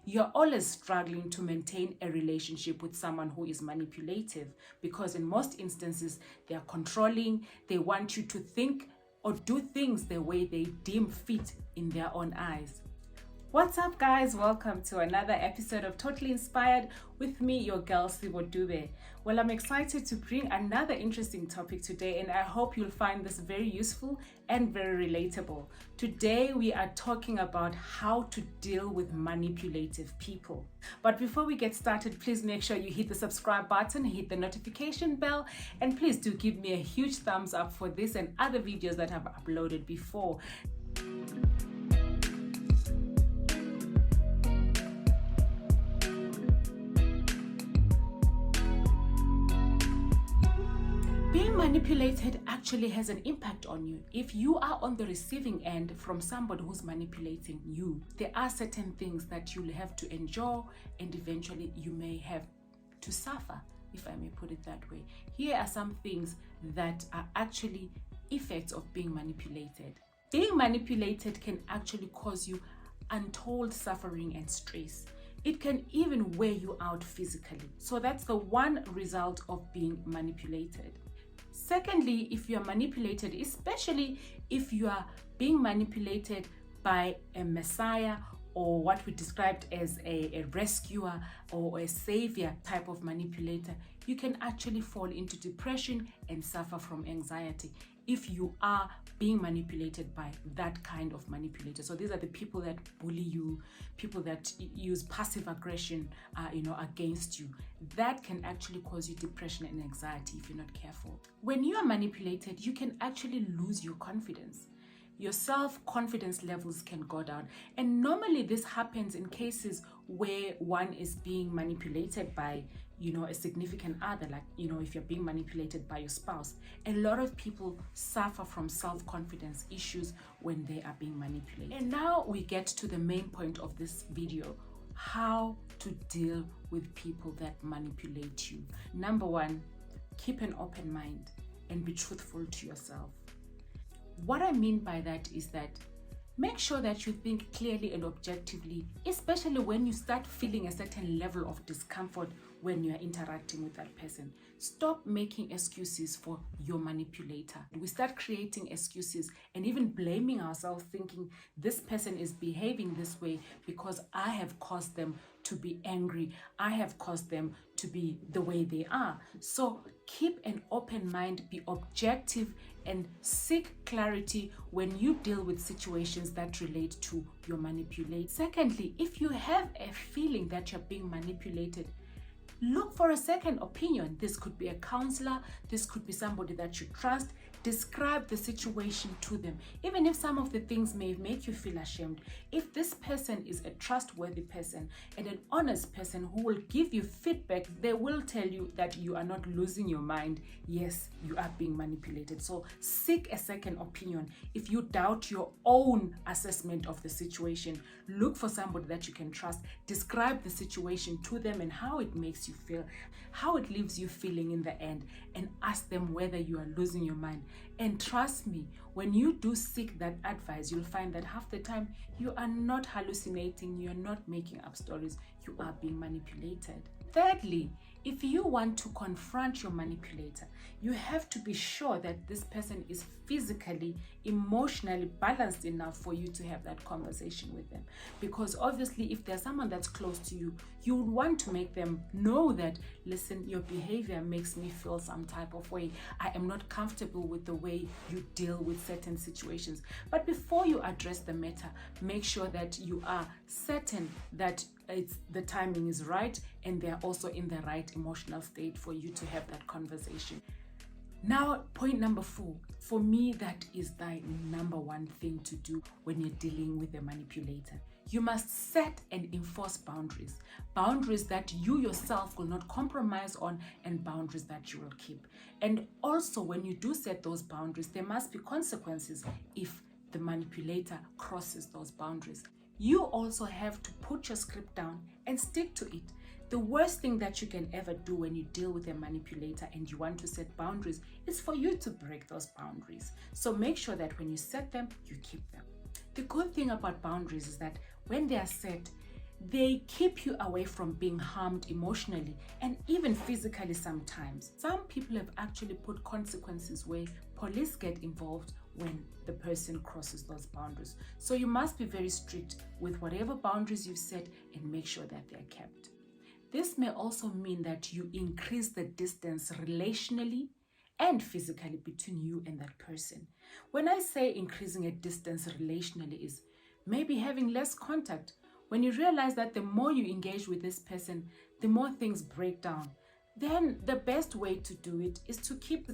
you're always struggling to maintain a relationship with someone who is manipulative, because in most instances they are controlling. They want you to think or do things the way they deem fit in their own eyes. What's up, guys? Welcome to another episode of Totally Inspired with me, your girl Sibo Dube. Well, I'm excited to bring another interesting topic today, and I hope you'll find this very useful and very relatable. Today we are talking about how to deal with manipulative people. But before we get started, please make sure you hit the subscribe button, hit the notification bell, and please do give me a huge thumbs up for this and other videos that I've uploaded before. Being manipulated actually has an impact on you. If you are on the receiving end from somebody who's manipulating you, there are certain things that you'll have to endure, and eventually you may have to suffer, if I may put it that way. Here are some things that are actually effects of being manipulated. Being manipulated can actually cause you untold suffering and stress. It can even wear you out physically. So that's the one result of being manipulated. Secondly, if you are manipulated, especially if you are being manipulated by a messiah or what we described as a rescuer or a savior type of manipulator, you can actually fall into depression and suffer from anxiety if you are being manipulated by that kind of manipulator. So these are the people that bully you, people that use passive aggression against you. That can actually cause you depression and anxiety if you're not careful. When you are manipulated, you can actually lose your confidence. Your self-confidence levels can go down. And normally this happens in cases where one is being manipulated by a significant other, like if you're being manipulated by your spouse. A lot of people suffer from self-confidence issues when they are being manipulated. And now we get to the main point of this video: how to deal with people that manipulate you. Number one, keep an open mind and be truthful to yourself. What I mean by that is that make sure that you think clearly and objectively, especially when you start feeling a certain level of discomfort when you're interacting with that person. Stop making excuses for your manipulator. We start creating excuses and even blaming ourselves, thinking this person is behaving this way because I have caused them to be angry. I have caused them to be the way they are. So keep an open mind, be objective, and seek clarity when you deal with situations that relate to your manipulation. Secondly, if you have a feeling that you're being manipulated, look for a second opinion. This could be a counselor, this could be somebody that you trust. Describe the situation to them. Even if some of the things may make you feel ashamed, if this person is a trustworthy person and an honest person who will give you feedback, they will tell you that you are not losing your mind. Yes, you are being manipulated. So seek a second opinion. If you doubt your own assessment of the situation, look for somebody that you can trust. Describe the situation to them and how it makes you feel, how it leaves you feeling in the end, and ask them whether you are losing your mind. And trust me, when you do seek that advice, you'll find that half the time you are not hallucinating, you're not making up stories, you are being manipulated. Thirdly, if you want to confront your manipulator, you have to be sure that this person is physically, emotionally balanced enough for you to have that conversation with them. Because obviously, if there's someone that's close to you, you would want to make them know that, listen, your behavior makes me feel some type of way. I am not comfortable with the way you deal with certain situations. But before you address the matter, make sure that you are certain that the timing is right and they're also in the right emotional state for you to have that conversation. Now, point number 4, for me, that is the number one thing to do when you're dealing with a manipulator. You must set and enforce boundaries. Boundaries that you yourself will not compromise on, and boundaries that you will keep. And also, when you do set those boundaries, there must be consequences if the manipulator crosses those boundaries. You also have to put your script down and stick to it. The worst thing that you can ever do when you deal with a manipulator and you want to set boundaries is for you to break those boundaries. So make sure that when you set them, you keep them. The good thing about boundaries is that when they are set, They keep you away from being harmed emotionally and even physically sometimes. Some people have actually put consequences where police get involved when the person crosses those boundaries. So you must be very strict with whatever boundaries you've set and make sure that they're kept. This may also mean that you increase the distance relationally and physically between you and that person. When I say increasing a distance relationally is maybe having less contact. When you realize that the more you engage with this person, the more things break down, then the best way to do it is to keep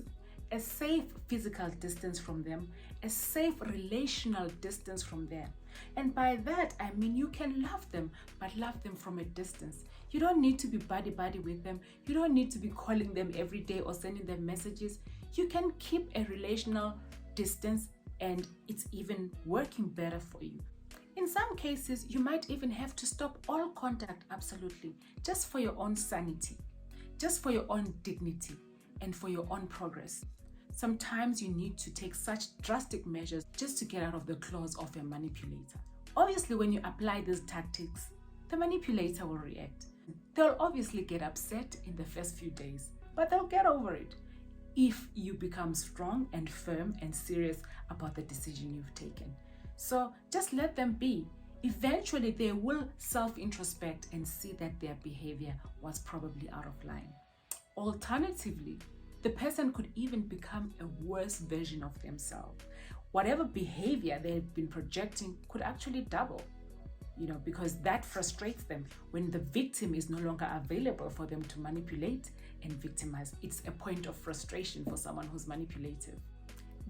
a safe physical distance from them, a safe relational distance from them. And by that, I mean you can love them, but love them from a distance. You don't need to be buddy-buddy with them. You don't need to be calling them every day or sending them messages. You can keep a relational distance and it's even working better for you. In some cases, you might even have to stop all contact absolutely, just for your own sanity, just for your own dignity, and for your own progress. Sometimes you need to take such drastic measures just to get out of the claws of a manipulator. Obviously, when you apply these tactics, the manipulator will react. They'll obviously get upset in the first few days, but they'll get over it if you become strong and firm and serious about the decision you've taken. So just let them be. Eventually, they will self-introspect and see that their behavior was probably out of line. Alternatively, the person could even become a worse version of themselves. Whatever behavior they've been projecting could actually double, because that frustrates them when the victim is no longer available for them to manipulate and victimize. It's a point of frustration for someone who's manipulative.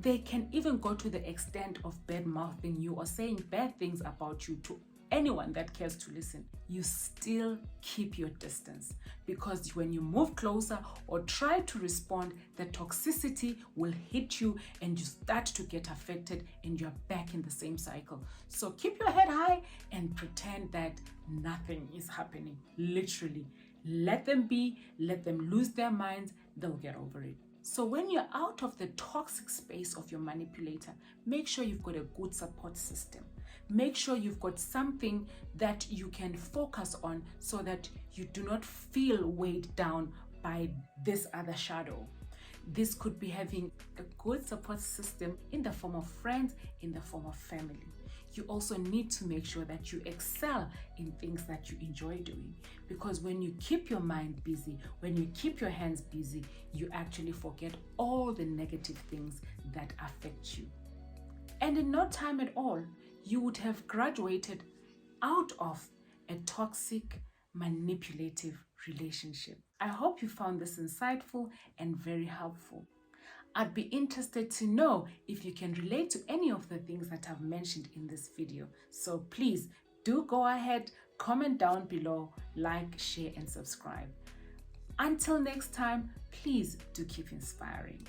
They can even go to the extent of bad-mouthing you or saying bad things about you to anyone that cares to listen. You still keep your distance, because when you move closer or try to respond, the toxicity will hit you and you start to get affected and you're back in the same cycle. So keep your head high and pretend that nothing is happening. Literally, let them be, let them lose their minds, they'll get over it. So when you're out of the toxic space of your manipulator, make sure you've got a good support system. Make sure you've got something that you can focus on so that you do not feel weighed down by this other shadow. This could be having a good support system in the form of friends, in the form of family. You also need to make sure that you excel in things that you enjoy doing, because when you keep your mind busy, when you keep your hands busy, you actually forget all the negative things that affect you. And in no time at all, you would have graduated out of a toxic, manipulative relationship. I hope you found this insightful and very helpful. I'd be interested to know if you can relate to any of the things that I've mentioned in this video. So please do go ahead, comment down below, like, share, and subscribe. Until next time, please do keep inspiring.